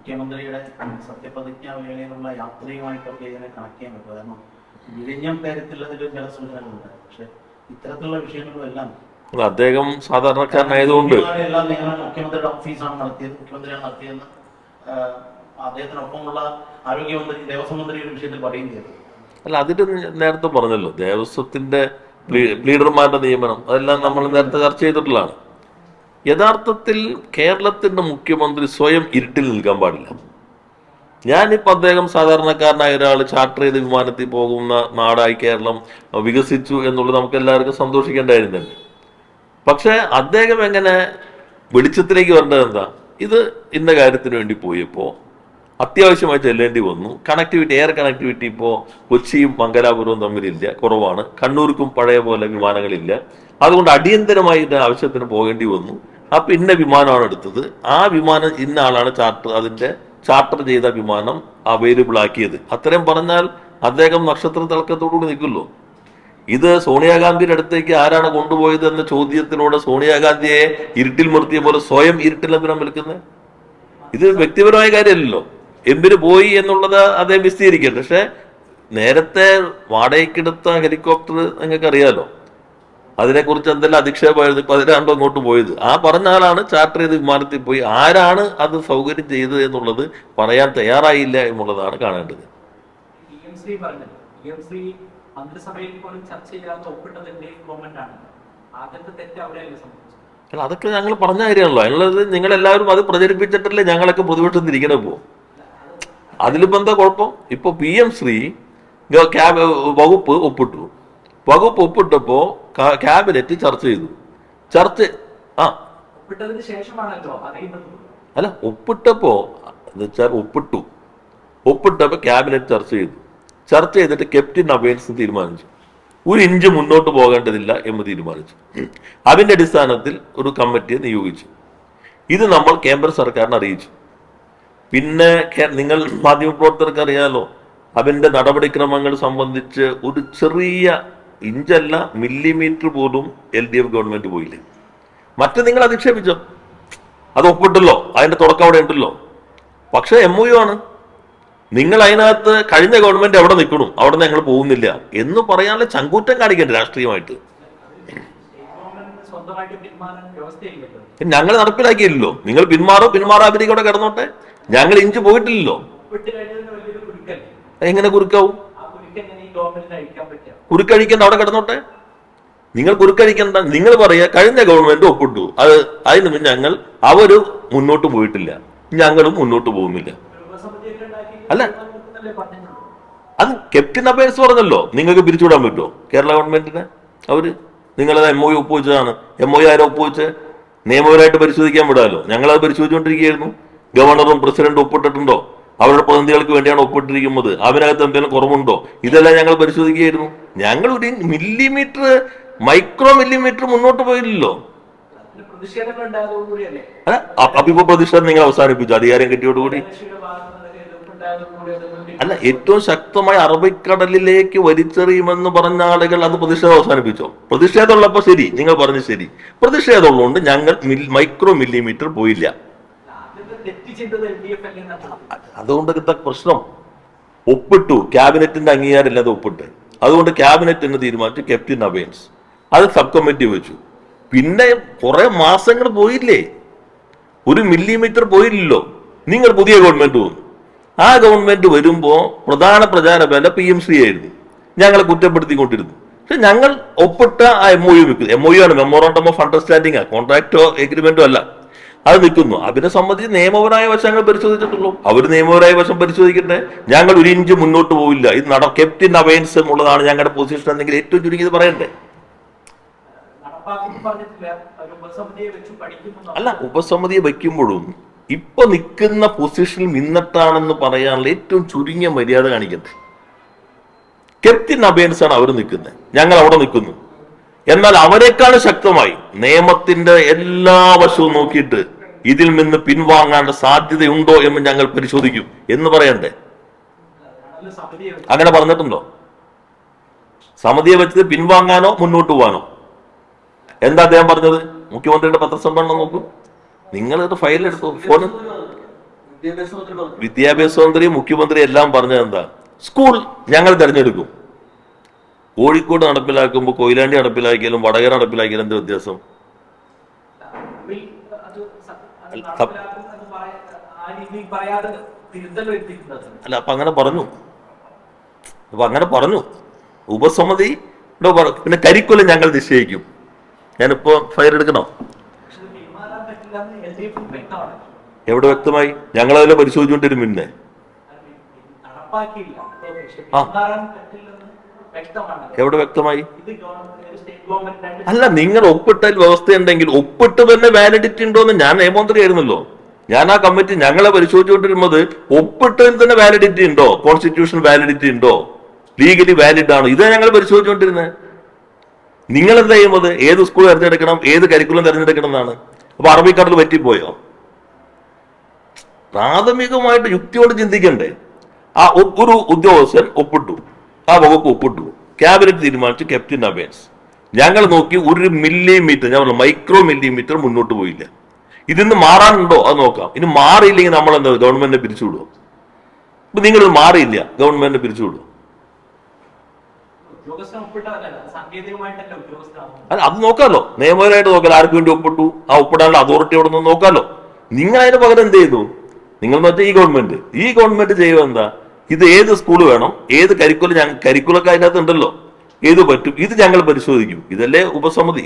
മുഖ്യമന്ത്രിയുടെ സത്യപ്രതിജ്ഞാ വേളയിലുള്ള യാത്രയുമായിട്ടൊക്കെ ഇതിനെ കണക്ട് ചെയ്യാൻ പറ്റും. കാരണം വിഴിഞ്ഞം കാര്യത്തിലതിൽ ചില സൂചനകളുണ്ട്. പക്ഷെ ഇത്തരത്തിലുള്ള വിഷയങ്ങളുമെല്ലാം അദ്ദേഹം സാധാരണക്കാരനായതുകൊണ്ട് എല്ലാം നിങ്ങൾ മുഖ്യമന്ത്രിയുടെ ഓഫീസാണ് നടത്തിയത്, മുഖ്യമന്ത്രിയാണ് നടത്തിയെന്ന് അദ്ദേഹത്തിനൊപ്പമുള്ള ആരോഗ്യമന്ത്രി ദേവസ്വം മന്ത്രി ഒരു വിഷയത്തിൽ പറയുകയും ചെയ്തു. അല്ല, അതിന്റെ നേരത്തെ പറഞ്ഞല്ലോ, ദേവസ്വത്തിന്റെ ലീഡർമാരുടെ നിയമനം അതെല്ലാം നമ്മൾ നേരത്തെ ചർച്ച ചെയ്തിട്ടുള്ളതാണ്. യഥാർത്ഥത്തിൽ കേരളത്തിന്റെ മുഖ്യമന്ത്രി സ്വയം ഇരുട്ടിൽ നിൽക്കാൻ പാടില്ല. ഞാനിപ്പോൾ അദ്ദേഹം സാധാരണക്കാരനായ ഒരാൾ ചാർട്ടർ ചെയ്ത് വിമാനത്തിൽ പോകുന്ന നാടായി കേരളം വികസിച്ചു എന്നുള്ളത് നമുക്ക് എല്ലാവർക്കും സന്തോഷിക്കേണ്ടായിരുന്നു തന്നെ. പക്ഷെ അദ്ദേഹം എങ്ങനെ വെളിച്ചത്തിലേക്ക് വരേണ്ടത് എന്താ? ഇത് ഇന്ന കാര്യത്തിന് വേണ്ടി പോയപ്പോൾ അത്യാവശ്യമായി ചെല്ലേണ്ടി വന്നു. കണക്ടിവിറ്റി, എയർ കണക്ടിവിറ്റി ഇപ്പോൾ കൊച്ചിയും മംഗലാപുരവും തമ്മിലില്ല, കുറവാണ്. കണ്ണൂർക്കും പഴയ പോലെ വിമാനങ്ങളില്ല. അതുകൊണ്ട് അടിയന്തരമായി ആവശ്യത്തിന് പോകേണ്ടി വന്നു. അപ്പം ഇന്ന വിമാനമാണ് എടുത്തത്. ആ വിമാനം ഇന്ന ആളാണ് ചാർട്ടർ ചെയ്ത വിമാനം അവൈലബിൾ ആക്കിയത്. അത്രയും പറഞ്ഞാൽ അദ്ദേഹം നക്ഷത്ര തിളക്കത്തോടുകൂടി നിൽക്കുമല്ലോ. ഇത് സോണിയാഗാന്ധിയുടെ അടുത്തേക്ക് ആരാണ് കൊണ്ടുപോയത് എന്ന ചോദ്യത്തിലൂടെ സോണിയാഗാന്ധിയെ ഇരുട്ടിൽ നിർത്തിയ പോലെ സ്വയം ഇരുട്ടിൽ എന്തിനാണ് വിളിക്കുന്നത്? ഇത് വ്യക്തിപരമായ കാര്യമല്ലല്ലോ. എന്തിനു പോയി എന്നുള്ളത് അദ്ദേഹം വിശദീകരിക്കട്ടെ. പക്ഷെ നേരത്തെ വാടകയ്ക്കെടുത്ത ഹെലികോപ്റ്റർ നിങ്ങൾക്ക് അറിയാലോ, അതിനെക്കുറിച്ച് എന്തെല്ലാം അധിക്ഷേപമായിരുന്നു. ഇപ്പൊ അതിലാണ്ടോ അങ്ങോട്ട് പോയത്. ആ പറഞ്ഞ ആളാണ് ചാർട്ടർ ചെയ്ത് വിമാനത്തിൽ പോയി. ആരാണ് അത് സൗകര്യം ചെയ്തത് എന്നുള്ളത് പറയാൻ തയ്യാറായില്ല എന്നുള്ളതാണ് കാണേണ്ടത്. അല്ല, അതൊക്കെ ഞങ്ങൾ പറഞ്ഞ കാര്യമാണല്ലോ. അതിനുള്ളത് നിങ്ങളെല്ലാവരും അത് പ്രചരിപ്പിച്ചിട്ടല്ലേ ഞങ്ങളൊക്കെ പ്രതിപക്ഷം തിരിക്കണേ. ഇപ്പോ അതിലിപ്പോ എന്താ കുഴപ്പം? ഇപ്പൊ PM ശ്രീ വകുപ്പ് ഒപ്പിട്ടപ്പോ ക്യാബിനറ്റ് ചർച്ച ചെയ്തു. അല്ല, ഒപ്പിട്ടപ്പോ ക്യാബിനറ്റ് ചർച്ച ചെയ്തിട്ട് ക്യാപ്റ്റൻ അബേൻസ് തീരുമാനിച്ചു. ഒരു ഇഞ്ച് മുന്നോട്ട് പോകേണ്ടതില്ല എന്ന് തീരുമാനിച്ചു. അതിന്റെ അടിസ്ഥാനത്തിൽ ഒരു കമ്മിറ്റിയെ നിയോഗിച്ചു. ഇത് നമ്മൾ കേന്ദ്ര സർക്കാരിനെ അറിയിച്ചു. പിന്നെ നിങ്ങൾ മാധ്യമപ്രവർത്തകർക്ക് അറിയാലോ, അതിന്റെ നടപടിക്രമങ്ങൾ സംബന്ധിച്ച് ഒരു ചെറിയ ഇഞ്ചല്ല മില്ലിമീറ്റർ പോലും LDF ഗവൺമെന്റ് പോയില്ലേ. മറ്റേ നിങ്ങൾ അധിക്ഷേപിച്ചോ, അത് ഒപ്പിട്ടല്ലോ, അതിന്റെ തുടക്കം അവിടെ ഉണ്ടല്ലോ. പക്ഷെ MOU ആണ്. നിങ്ങൾ അതിനകത്ത് കഴിഞ്ഞ ഗവൺമെന്റ് എവിടെ നിൽക്കണം, അവിടെ ഞങ്ങൾ പോകുന്നില്ല എന്ന് പറയാനുള്ള ചങ്കൂറ്റം കാണിക്കണ്ടേ രാഷ്ട്രീയമായിട്ട്? ഞങ്ങൾ നടപ്പിലാക്കിയില്ലല്ലോ. നിങ്ങൾ പിന്മാറാതിരിക്കവിടെ കിടന്നോട്ടെ, ഞങ്ങൾ ഇഞ്ച് പോയിട്ടില്ലല്ലോ. എങ്ങനെ കുറുക്കാവും? കുറുക്കഴിക്കണ്ട, അവിടെ കിടന്നോട്ടെ. നിങ്ങൾ കുറുക്കഴിക്കണ്ട. നിങ്ങൾ പറയാ കഴിഞ്ഞ ഗവൺമെന്റ് ഒപ്പിട്ടു, അതിന് മുന്നേ അവര് മുന്നോട്ട് പോയിട്ടില്ല, ഞങ്ങളും മുന്നോട്ട് പോകുന്നില്ല. അല്ല, അത് ക്യാപ്റ്റൻ അഫയേഴ്സ് പറഞ്ഞല്ലോ. നിങ്ങൾക്ക് പിരിച്ചുവിടാൻ പറ്റുമോ കേരള ഗവൺമെന്റിനെ? നിങ്ങളത് MOU ഒപ്പുവെച്ചതാണ്. MOU ആരോ ഒപ്പുവെച്ച് നിയമപരമായിട്ട് പരിശോധിക്കാൻ വിടാമല്ലോ. ഞങ്ങളത് പരിശോധിച്ചുകൊണ്ടിരിക്കുകയായിരുന്നു. ഗവർണറും പ്രസിഡന്റും ഒപ്പിട്ടിട്ടുണ്ടോ, അവരുടെ പ്രതിനിധികൾക്ക് വേണ്ടിയാണ് ഒപ്പിട്ടിരിക്കുന്നത്, അതിനകത്ത് എന്തെങ്കിലും കുറവുണ്ടോ, ഇതെല്ലാം ഞങ്ങൾ പരിശോധിക്കുകയായിരുന്നു. ഞങ്ങൾ ഒരു മൈക്രോ മില്ലിമീറ്റർ മുന്നോട്ട് പോയില്ലല്ലോ. അപ്പൊ ഇപ്പൊ പ്രതിഷേധം നിങ്ങൾ അവസാനിപ്പിച്ചു അധികാരം കിട്ടിയോടുകൂടി? അല്ല, ഏറ്റവും ശക്തമായ അറബിക്കടലിലേക്ക് വലിച്ചെറിയുമെന്ന് പറഞ്ഞ ആളുകൾ അത് പ്രതിഷേധം അവസാനിപ്പിച്ചോ? പ്രതിഷേധമുള്ളപ്പോ ശരി, നിങ്ങൾ പറഞ്ഞു ശരി. പ്രതിഷേധമുള്ളതുകൊണ്ട് ഞങ്ങൾ മൈക്രോ മില്ലിമീറ്റർ പോയില്ല. അതുകൊണ്ട് പ്രശ്നം ഒപ്പിട്ടു, ക്യാബിനറ്റിന്റെ അംഗീകാരമില്ലാതെ ഒപ്പിട്ട്. അതുകൊണ്ട് ക്യാബിനറ്റ് എന്ന് തീരുമാനിച്ചു ക്യാപ്റ്റൻ അബേൻസ്. അത് സബ് കമ്മിറ്റി വെച്ചു. പിന്നെ കുറെ മാസങ്ങൾ പോയില്ലേ, ഒരു മില്ലിമീറ്റർ പോയില്ലല്ലോ. നിങ്ങൾ പുതിയ ഗവൺമെന്റ് വന്നു. ആ ഗവൺമെന്റ് വരുമ്പോ പ്രധാന പ്രചാര ബല PM ശ്രീ ആയിരുന്നു. ഞങ്ങളെ കുറ്റപ്പെടുത്തിക്കൊണ്ടിരുന്നു. പക്ഷെ ഞങ്ങൾ ഒപ്പിട്ട ആ MOU ആണ്, മെമ്മോറാണ്ടം ഓഫ് അണ്ടർസ്റ്റാൻഡിംഗ്, കോൺട്രാക്ടോ എഗ്രിമെന്റോ അല്ല. അത് നിൽക്കുന്നു. അതിനെ സംബന്ധിച്ച് നിയമപരമായ വശങ്ങൾ പരിശോധിച്ചിട്ടുള്ളൂ. അവർ നിയമപരമായ വശം പരിശോധിക്കട്ടെ. ഞങ്ങൾ ഒരു ഇഞ്ച് മുന്നോട്ട് പോവില്ല. ഇത് ക്യാപ്റ്റൻ അബേൻസ് എന്നുള്ളതാണ് ഞങ്ങളുടെ പൊസിഷൻ എന്നെങ്കിൽ ഏറ്റവും ചുരുങ്ങിയത് പറയണ്ടേ? അല്ല, ഉപസമിതിയെ വയ്ക്കുമ്പോഴും ഇപ്പൊ നിൽക്കുന്ന പൊസിഷനിൽ നിന്നിട്ടാണെന്ന് പറയാനുള്ള ഏറ്റവും ചുരുങ്ങിയ മര്യാദ കാണിക്കട്ടെ. ക്യാപ്റ്റൻ അബേൻസ് ആണ് അവർ നിൽക്കുന്നത്, ഞങ്ങൾ അവിടെ നിൽക്കുന്നു. എന്നാൽ അവരെക്കാൾ ശക്തമായി നിയമത്തിന്റെ എല്ലാ വശവും നോക്കിയിട്ട് ഇതിൽ നിന്ന് പിൻവാങ്ങാനുള്ള സാധ്യതയുണ്ടോ എന്ന് ഞങ്ങൾ പരിശോധിക്കും എന്ന് പറയണ്ടേ? അങ്ങനെ പറഞ്ഞിട്ടുണ്ടോ? സമിതിയെ വെച്ചത് പിൻവാങ്ങാനോ മുന്നോട്ട് പോകാനോ? എന്താ അദ്ദേഹം പറഞ്ഞത്? മുഖ്യമന്ത്രിയുടെ പത്രസമ്മേളനം നോക്കൂ, നിങ്ങൾ ഫയലെടുത്തു. ഫോൺ വിദ്യാഭ്യാസ മന്ത്രി മുഖ്യമന്ത്രി എല്ലാം പറഞ്ഞത് എന്താ? സ്കൂൾ ഞങ്ങൾ തിരഞ്ഞെടുക്കും. കോഴിക്കോട് നടപ്പിലാക്കുമ്പോൾ കൊയിലാണ്ടി നടപ്പിലാക്കിയാലും വടകര നടപ്പിലാക്കിയാലും എന്ത് വ്യത്യാസം? അല്ല, അപ്പൊ അങ്ങനെ പറഞ്ഞു. ഉപസമിതി പിന്നെ കരിക്കുലം ഞങ്ങൾ നിശ്ചയിക്കും. ഞാനിപ്പോ ഫയർ എടുക്കണം. എവിടെ വ്യക്തമായി? ഞങ്ങൾ അതിലെ പരിശോധിച്ചുകൊണ്ടിരും. പിന്നെ എവിടെ വ്യക്തമായി? അല്ല, നിങ്ങൾ ഒപ്പിട്ട വ്യവസ്ഥയുണ്ടെങ്കിൽ ഒപ്പിട്ട് തന്നെ വാലിഡിറ്റി ഉണ്ടോന്ന്. ഞാൻ നിയമമന്ത്രിയായിരുന്നല്ലോ. ഞാൻ ആ കമ്മിറ്റി ഞങ്ങളെ പരിശോധിച്ചുകൊണ്ടിരുന്നത് ഒപ്പിട്ടതിൽ തന്നെ വാലിഡിറ്റി ഉണ്ടോ, കോൺസ്റ്റിറ്റ്യൂഷൻ വാലിഡിറ്റി ഉണ്ടോ, ലീഗലി വാലിഡ് ആണോ, ഇതാ ഞങ്ങൾ പരിശോധിച്ചുകൊണ്ടിരുന്നത്. നിങ്ങൾ എന്താ ചെയ്യുന്നത്? ഏത് സ്കൂൾ തിരഞ്ഞെടുക്കണം, ഏത് കരിക്കുലം തിരഞ്ഞെടുക്കണം എന്നാണ്. അപ്പൊ അറബിക്കാരിൽ പറ്റിപ്പോയോ? പ്രാഥമികമായിട്ട് യുക്തിയോട് ചിന്തിക്കണ്ടേ? ആ ഒരു ഉദ്യോഗസ്ഥൻ ഒപ്പിട്ടു, ആ വകുപ്പ് ഒപ്പിട്ടു, ക്യാബിനറ്റ് തീരുമാനിച്ചു, ക്യാപ്റ്റൻ അബേൻസ്. ഞങ്ങൾ നോക്കി 1 മില്ലിമീറ്റർ, ഞാൻ പറഞ്ഞു മൈക്രോ മില്ലിമീറ്റർ മുന്നോട്ട് പോയില്ല. ഇതിന്ന് മാറാനുണ്ടോ അത് നോക്കാം. ഇനി മാറിയില്ലെങ്കിൽ നമ്മൾ എന്താ ഗവൺമെന്റിനെ പിരിച്ചുവിടുമോ? ഇപ്പൊ നിങ്ങളിത് മാറിയില്ല, ഗവൺമെന്റിനെ പിരിച്ചുവിടുമോ? അല്ല, അത് നോക്കാമല്ലോ, നിയമപരമായിട്ട് നോക്കാലോ. ആർക്ക് വേണ്ടി ഒപ്പിട്ടു, ആ ഒപ്പിടാനുള്ള അതോറിറ്റി അവിടെ നിന്ന് നോക്കാമല്ലോ. നിങ്ങൾ അതിന് പകരം എന്ത് ചെയ്തു? നിങ്ങൾ മറ്റേ ഈ ഗവൺമെന്റ് ചെയ്യുക എന്താ? ഇത് ഏത് സ്കൂൾ വേണം, ഏത് കരിക്കുലം, കരിക്കുലൊക്കെ അതിനകത്ത് ഉണ്ടല്ലോ, ഏത് പറ്റും, ഇത് ഞങ്ങൾ പരിശോധിക്കും. ഇതല്ലേ ഉപസമിതി.